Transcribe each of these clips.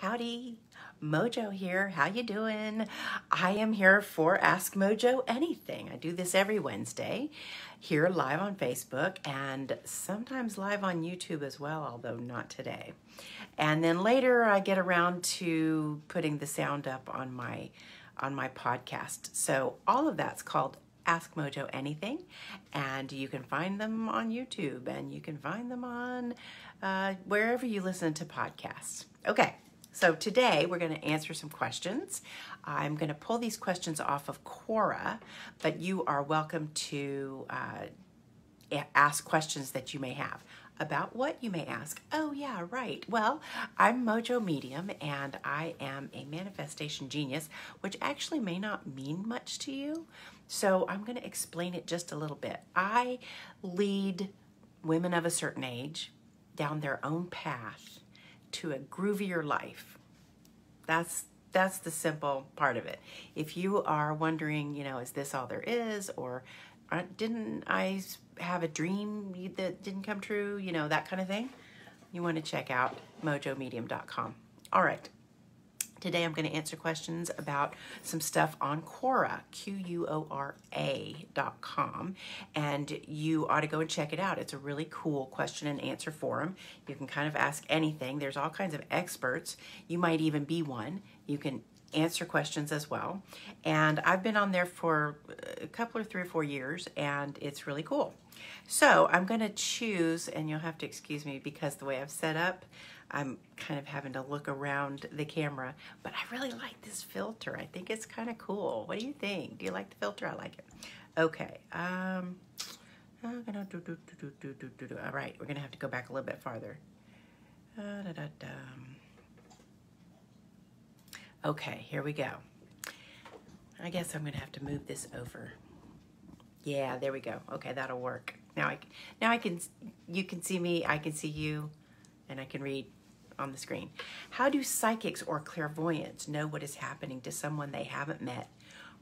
Howdy, Mojo here. How you doing? I am here for Ask Mojo Anything. I do this every Wednesday here live on Facebook and sometimes live on YouTube as well, although not today. And then later I get around to putting the sound up on my podcast. So all of that's called Ask Mojo Anything, and you can find them on YouTube and you can find them on wherever you listen to podcasts. Okay, so today we're going to answer some questions. I'm going to pull these questions off of Quora, but you are welcome to ask questions that you may have. About what, you may ask? Oh yeah, right. Well, I'm Mojo Medium and I am a manifestation genius, which actually may not mean much to you. So I'm going to explain it just a little bit. I lead women of a certain age down their own path to a groovier life. That's the simple part of it. If you are wondering, is this all there is, or didn't I have a dream that didn't come true, that kind of thing, you want to check out mojomedium.com. All right. Today I'm going to answer questions about some stuff on Quora, Quora.com, and you ought to go and check it out. It's a really cool question and answer forum. You can kind of ask anything. There's all kinds of experts. You might even be one. You can answer questions as well. And I've been on there for a couple or 3 or 4 years, and it's really cool. So I'm going to choose, and you'll have to excuse me because the way I've set up, I'm kind of having to look around the camera, but I really like this filter. I think it's kind of cool. What do you think? Do you like the filter? I like it. Okay. I'm gonna all right, we're gonna have to go back a little bit farther. Okay, here we go. I guess I'm gonna have to move this over. Yeah, there we go. Okay, that'll work. Now you can see me, I can see you, and I can read on the screen. How do psychics or clairvoyants know what is happening to someone they haven't met,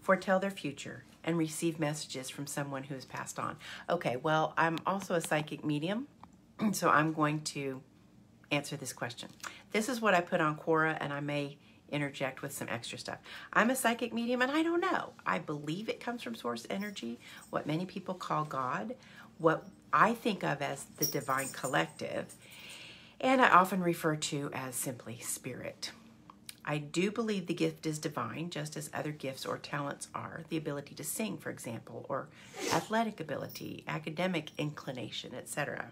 foretell their future, and receive messages from someone who has passed on? Okay, well, I'm also a psychic medium, so I'm going to answer this question. This is what I put on Quora, and I may interject with some extra stuff. I'm a psychic medium, and I don't know. I believe it comes from source energy, what many people call God, what I think of as the divine collective, and I often refer to as simply spirit. I do believe the gift is divine, just as other gifts or talents are. The ability to sing, for example, or athletic ability, academic inclination, etc.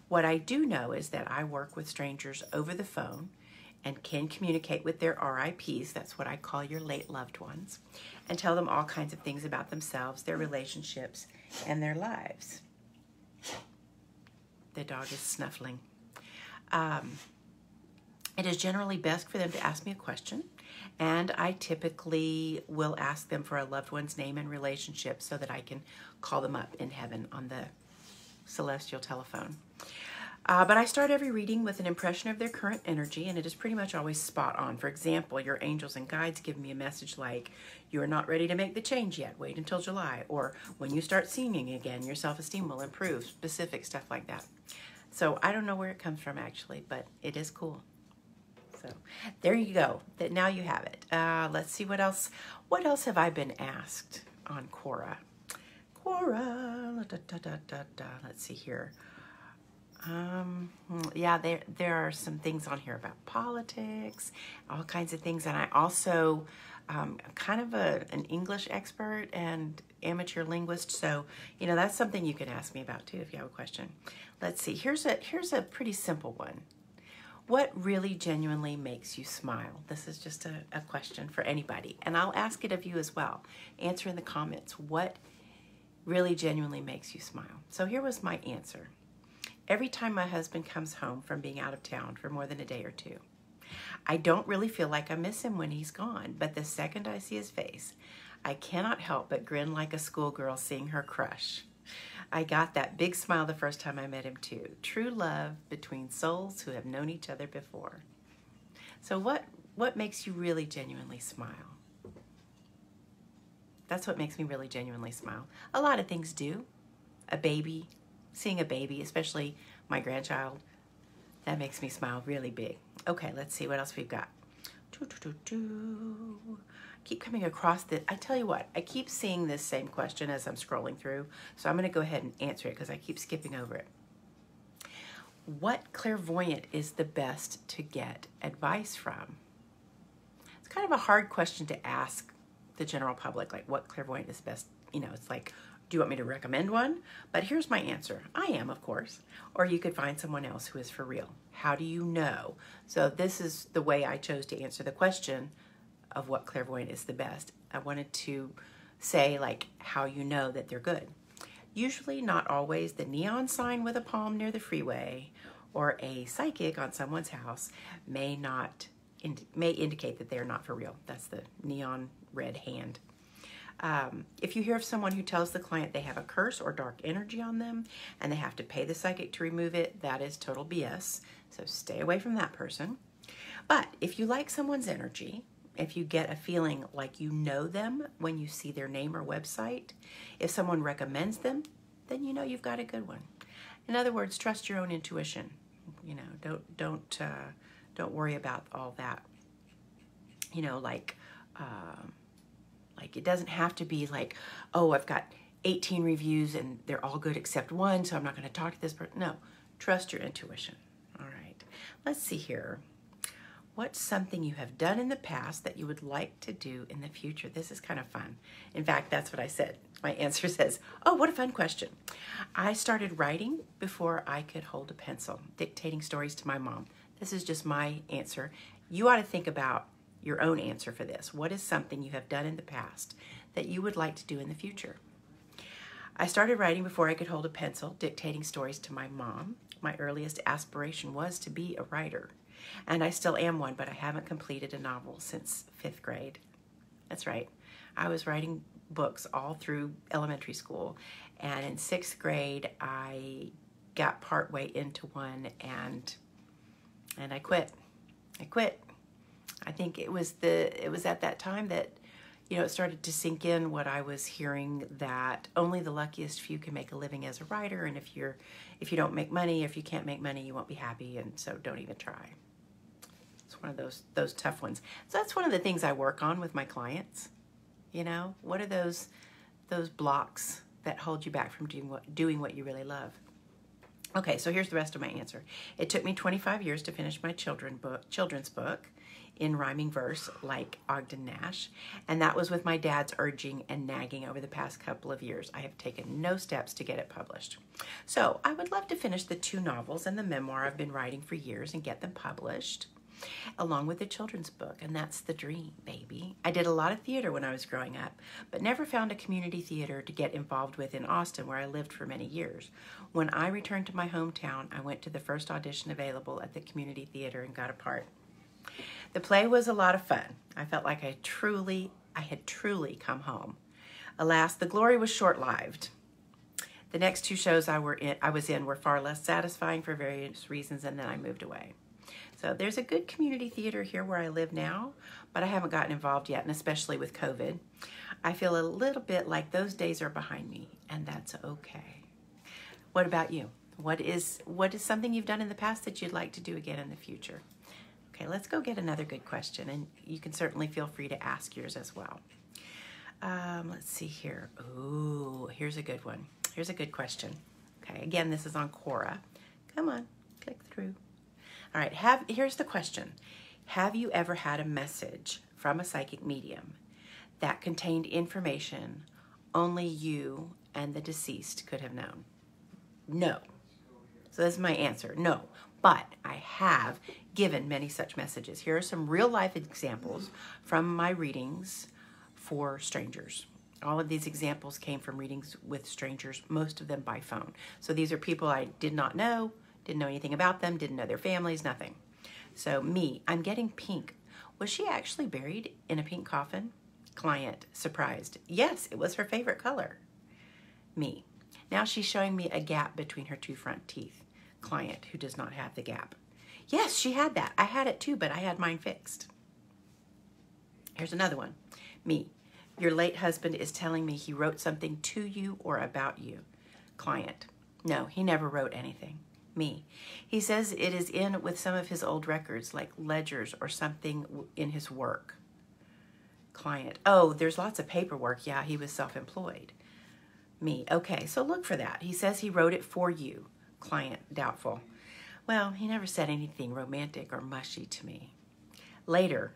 What I do know is that I work with strangers over the phone and can communicate with their RIPs, that's what I call your late loved ones, and tell them all kinds of things about themselves, their relationships, and their lives. The dog is snuffling. It is generally best for them to ask me a question, and I typically will ask them for a loved one's name and relationship so that I can call them up in heaven on the celestial telephone. But I start every reading with an impression of their current energy, and it is pretty much always spot on. For example, your angels and guides give me a message like, "You're not ready to make the change yet, wait until July," or "When you start singing again, your self-esteem will improve," specific stuff like that. So I don't know where it comes from actually, but it is cool. So there you go. Now you have it. Let's see what else. What else have I been asked on Quora? Quora. Let's see here. Yeah, there are some things on here about politics, all kinds of things, and I also kind of an English expert and amateur linguist, so that's something you can ask me about too if you have a question. Let's see. Here's a pretty simple one. What really genuinely makes you smile? This is just a question for anybody, and I'll ask it of you as well. Answer in the comments. What really genuinely makes you smile? So here was my answer. Every time my husband comes home from being out of town for more than a day or two. I don't really feel like I miss him when he's gone, but the second I see his face, I cannot help but grin like a schoolgirl seeing her crush. I got that big smile the first time I met him too. True love between souls who have known each other before. So what makes you really genuinely smile? That's what makes me really genuinely smile. A lot of things do. A baby, seeing a baby, especially my grandchild, that makes me smile really big. Okay, let's see what else we've got. Keep coming across the, I tell you what, I keep seeing this same question as I'm scrolling through, so I'm going to go ahead and answer it because I keep skipping over it. What clairvoyant is the best to get advice from? It's kind of a hard question to ask the general public, like what clairvoyant is best. You know, it's like, do you want me to recommend one? But here's my answer. I am, of course. Or you could find someone else who is for real. How do you know? So this is the way I chose to answer the question of what clairvoyant is the best. I wanted to say like how you know that they're good. Usually, not always, the neon sign with a palm near the freeway or a psychic on someone's house may indicate that they're not for real. That's the neon red hand. If you hear of someone who tells the client they have a curse or dark energy on them and they have to pay the psychic to remove it, that is total BS. So stay away from that person. But if you like someone's energy, if you get a feeling like you know them when you see their name or website, if someone recommends them, then you know you've got a good one. In other words, trust your own intuition. You know, don't worry about all that. You know, like it doesn't have to be like, oh, I've got 18 reviews and they're all good except one, so I'm not going to talk to this person. No, trust your intuition. All right, let's see here. What's something you have done in the past that you would like to do in the future? This is kind of fun. In fact, that's what I said. My answer says, oh, what a fun question. I started writing before I could hold a pencil, dictating stories to my mom. This is just my answer. You ought to think about your own answer for this. What is something you have done in the past that you would like to do in the future? I started writing before I could hold a pencil, dictating stories to my mom. My earliest aspiration was to be a writer. And I still am one, but I haven't completed a novel since 5th grade. That's right. I was writing books all through elementary school. And in 6th grade, I got partway into one and I quit. I think it was at that time that, you know, it started to sink in what I was hearing, that only the luckiest few can make a living as a writer, and if you don't make money, if you can't make money, you won't be happy, and so don't even try. It's one of those tough ones. So that's one of the things I work on with my clients. You know, what are those blocks that hold you back from doing what you really love? Okay, so here's the rest of my answer. It took me 25 years to finish my children's book in rhyming verse, like Ogden Nash, and that was with my dad's urging and nagging over the past couple of years. I have taken no steps to get it published. So I would love to finish the 2 novels and the memoir I've been writing for years and get them published, along with the children's book, and that's the dream, baby. I did a lot of theater when I was growing up, but never found a community theater to get involved with in Austin, where I lived for many years. When I returned to my hometown, I went to the first audition available at the community theater and got a part. The play was a lot of fun. I felt like I had truly come home. Alas, the glory was short-lived. The next 2 shows I was in were far less satisfying for various reasons, and then I moved away. So there's a good community theater here where I live now, but I haven't gotten involved yet, and especially with COVID. I feel a little bit like those days are behind me, and that's okay. What about you? What is something you've done in the past that you'd like to do again in the future? Okay, let's go get another good question, and you can certainly feel free to ask yours as well. Let's see here. Ooh, here's a good one. Here's a good question. Okay, again, this is on Quora. Come on, click through. All right, here's the question. Have you ever had a message from a psychic medium that contained information only you and the deceased could have known? No. So this is my answer, no. But I have given many such messages. Here are some real-life examples from my readings for strangers. All of these examples came from readings with strangers, most of them by phone. So these are people I did not know, didn't know anything about them, didn't know their families, nothing. So me, I'm getting pink. Was she actually buried in a pink coffin? Client, surprised. Yes, it was her favorite color. Me, now she's showing me a gap between her 2 front teeth. Client, who does not have the gap. Yes, she had that. I had it too, but I had mine fixed. Here's another one. Me, your late husband is telling me he wrote something to you or about you. Client, no, he never wrote anything. Me. He says it is in with some of his old records, like ledgers or something in his work. Client. Oh, there's lots of paperwork. Yeah, he was self-employed. Me. Okay, so look for that. He says he wrote it for you. Client. Doubtful. Well, he never said anything romantic or mushy to me. Later,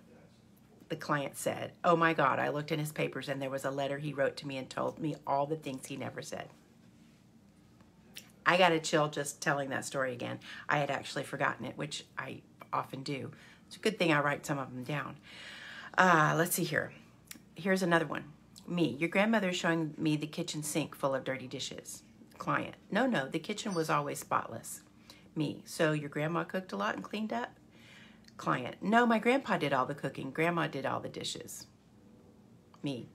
the client said, oh my God, I looked in his papers and there was a letter he wrote to me and told me all the things he never said. I got a chill just telling that story again. I had actually forgotten it, which I often do. It's a good thing I write some of them down. Let's see here. Here's another one. Me. Your grandmother showing me the kitchen sink full of dirty dishes. Client. No, the kitchen was always spotless. Me. So your grandma cooked a lot and cleaned up? Client. No, my grandpa did all the cooking. Grandma did all the dishes. Me.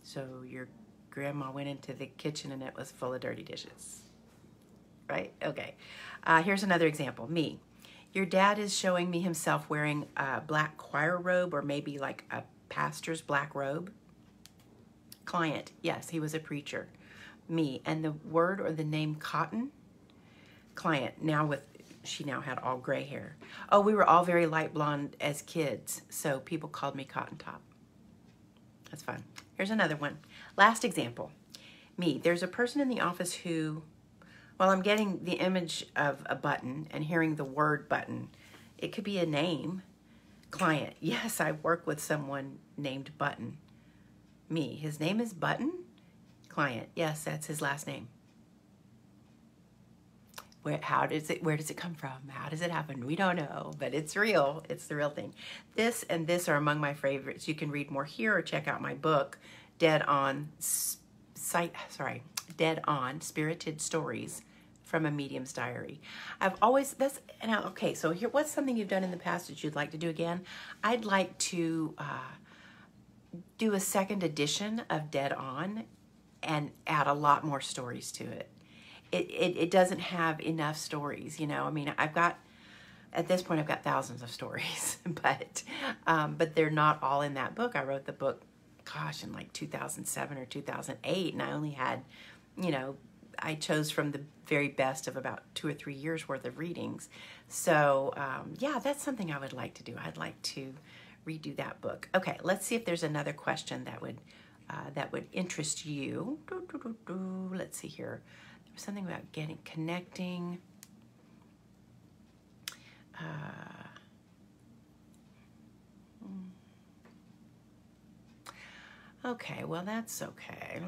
So your grandma went into the kitchen and it was full of dirty dishes. Right? Okay. Here's another example. Me. Your dad is showing me himself wearing a black choir robe or maybe like a pastor's black robe. Client. Yes, he was a preacher. Me. And the word or the name Cotton? Client. She now had all gray hair. Oh, we were all very light blonde as kids, so people called me Cotton Top. That's fun. Here's another one. Last example. Me. There's a person in the office who, well, I'm getting the image of a button and hearing the word button. It could be a name. Client. Yes, I work with someone named Button. Me. His name is Button? Client. Yes, that's his last name. Where does it come from? How does it happen? We don't know, but it's real. It's the real thing. This and this are among my favorites. You can read more here or check out my book, Dead On, Spirited Stories from a Medium's Diary. Okay, so here, what's something you've done in the past that you'd like to do again? I'd like to do a second edition of Dead On and add a lot more stories to it. It doesn't have enough stories, you know. I mean, at this point, I've got thousands of stories, but they're not all in that book. I wrote the book, gosh, in like 2007 or 2008, and I only had, you know, I chose from the very best of about 2 or 3 years worth of readings. So, yeah, that's something I would like to do. I'd like to redo that book. Okay, let's see if there's another question that would interest you. Let's see here. Something about connecting. Okay, well, that's okay.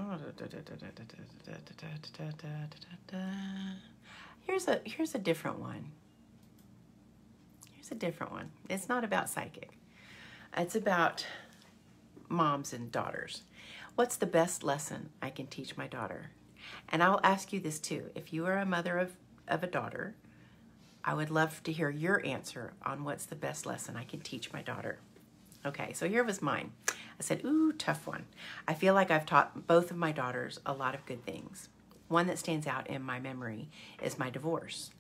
Here's a different one. Here's a different one. It's not about psychic. It's about moms and daughters. What's the best lesson I can teach my daughter? And I'll ask you this too. If you are a mother of a daughter, I would love to hear your answer on what's the best lesson I can teach my daughter. Okay, so here was mine. I said, ooh, tough one. I feel like I've taught both of my daughters a lot of good things. One that stands out in my memory is my divorce.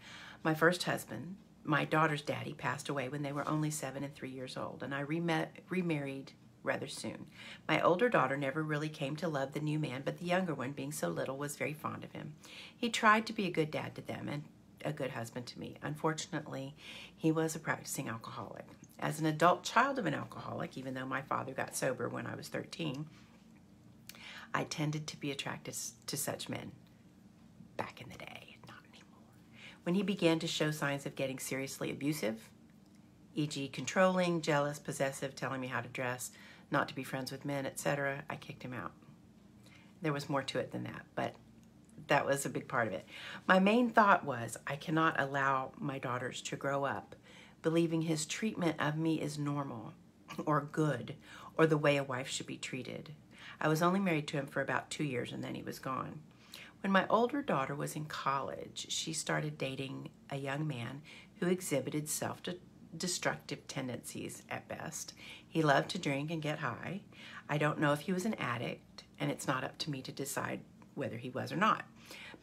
My first husband, my daughter's daddy, passed away when they were only 7 and 3 years old, and I remarried rather soon. My older daughter never really came to love the new man, but the younger one, being so little, was very fond of him. He tried to be a good dad to them and a good husband to me. Unfortunately, he was a practicing alcoholic. As an adult child of an alcoholic, even though my father got sober when I was 13, I tended to be attracted to such men back in the day, not anymore. When he began to show signs of getting seriously abusive, e.g. controlling, jealous, possessive, telling me how to dress, not to be friends with men, etc., I kicked him out. There was more to it than that, but that was a big part of it. My main thought was, I cannot allow my daughters to grow up believing his treatment of me is normal or good or the way a wife should be treated. I was only married to him for about 2 years and then he was gone. When my older daughter was in college, she started dating a young man who exhibited self-destructive tendencies at best. He loved to drink and get high. I don't know if he was an addict, and it's not up to me to decide whether he was or not.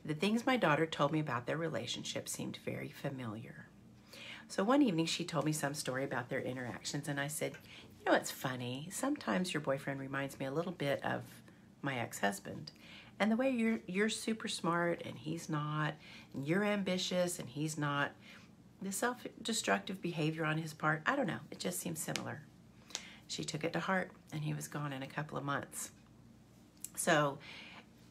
The things my daughter told me about their relationship seemed very familiar. So one evening she told me some story about their interactions, and I said, you know, it's funny. Sometimes your boyfriend reminds me a little bit of my ex-husband. And the way you're super smart and he's not, and you're ambitious and he's not, the self-destructive behavior on his part, I don't know, it just seems similar. She took it to heart and he was gone in a couple of months. So,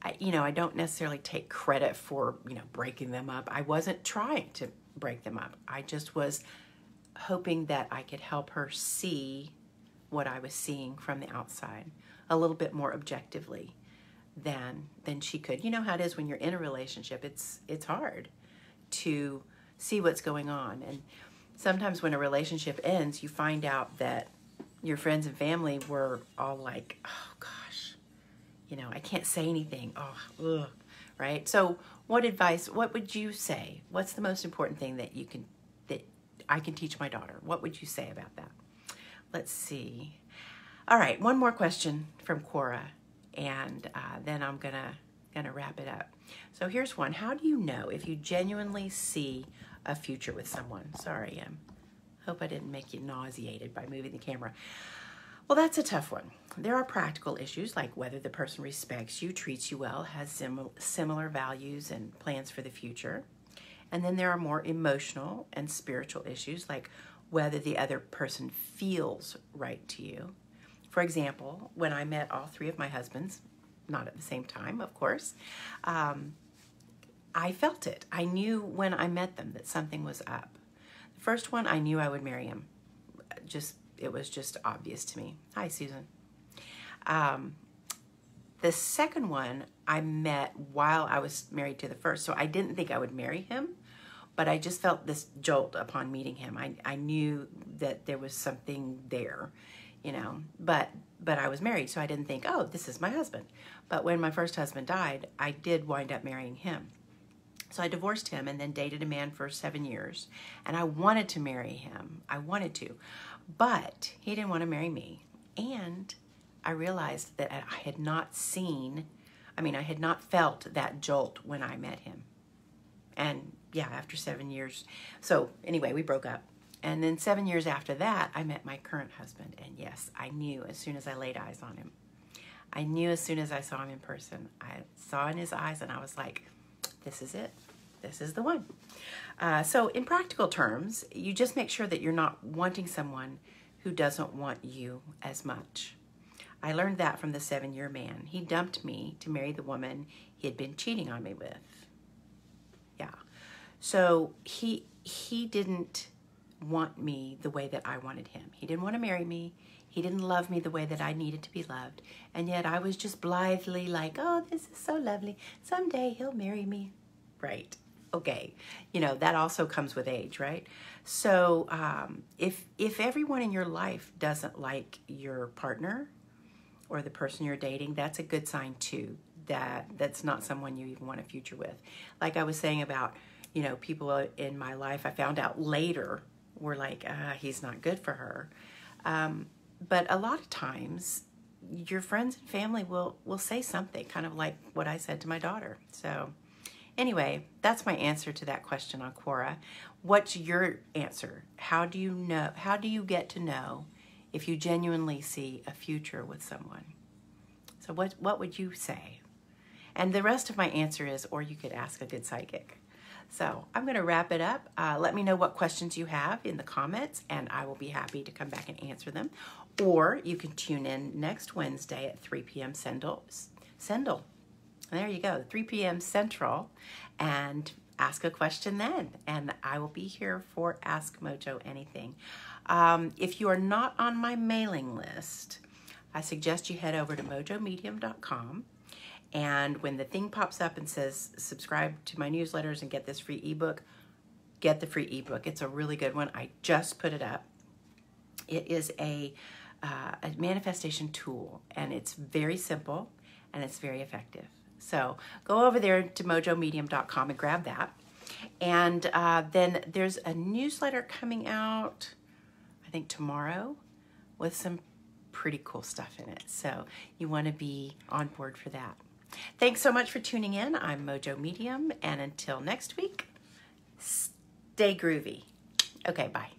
I don't necessarily take credit for, breaking them up. I wasn't trying to break them up. I just was hoping that I could help her see what I was seeing from the outside a little bit more objectively than she could. You know how it is when you're in a relationship. It's hard to see what's going on. And sometimes when a relationship ends, you find out that your friends and family were all like, oh gosh, I can't say anything. Oh, ugh, right? So what would you say? What's the most important thing that I can teach my daughter? What would you say about that? Let's see. All right, one more question from Cora, and then I'm gonna wrap it up. So here's one. How do you know if you genuinely see a future with someone? Sorry, hope I didn't make you nauseated by moving the camera. Well, that's a tough one. There are practical issues like whether the person respects you, treats you well, has similar values and plans for the future. And then there are more emotional and spiritual issues like whether the other person feels right to you. For example, when I met all three of my husbands, not at the same time, of course, I felt it. I knew when I met them that something was up. The first one, I knew I would marry him. It was just obvious to me. Hi, Susan. The second one I met while I was married to the first, so I didn't think I would marry him, but I just felt this jolt upon meeting him. I knew that there was something there, but I was married, so I didn't think, oh, this is my husband. But when my first husband died, I did wind up marrying him. So I divorced him and then dated a man for 7 years, and I wanted to marry him. I wanted to, but he didn't want to marry me. And I realized that I had not felt that jolt when I met him. And yeah, after 7 years. So anyway, we broke up. And then 7 years after that, I met my current husband. And yes, I knew as soon as I laid eyes on him. I knew as soon as I saw him in person. I saw in his eyes and I was like, this is it. This is the one. So in practical terms, you just make sure that you're not wanting someone who doesn't want you as much. I learned that from the 7-year man. He dumped me to marry the woman he had been cheating on me with. Yeah. So he didn't want me the way that I wanted him. He didn't want to marry me. He didn't love me the way that I needed to be loved. And yet I was just blithely like, oh, this is so lovely. Someday he'll marry me. Right. Okay. That also comes with age, right? So if everyone in your life doesn't like your partner or the person you're dating, that's a good sign too, that's not someone you even want a future with. Like I was saying about, people in my life I found out later were like, he's not good for her. But a lot of times your friends and family will say something, kind of like what I said to my daughter. So anyway, that's my answer to that question on Quora. What's your answer? How do you get to know if you genuinely see a future with someone? So what would you say? And the rest of my answer is, or you could ask a good psychic. So I'm going to wrap it up. Let me know what questions you have in the comments, and I will be happy to come back and answer them. Or you can tune in next Wednesday at 3 p.m. Central. There you go, 3 p.m. Central, and ask a question then. And I will be here for Ask MoJo Anything. If you are not on my mailing list, I suggest you head over to mojomedium.com. And when the thing pops up and says subscribe to my newsletters and get this free ebook, get the free ebook. It's a really good one. I just put it up. It is a manifestation tool, and it's very simple and it's very effective. So go over there to mojomedium.com and grab that. And then there's a newsletter coming out, I think tomorrow, with some pretty cool stuff in it. So you want to be on board for that. Thanks so much for tuning in. I'm MoJo Medium, and until next week, stay groovy. Okay, bye.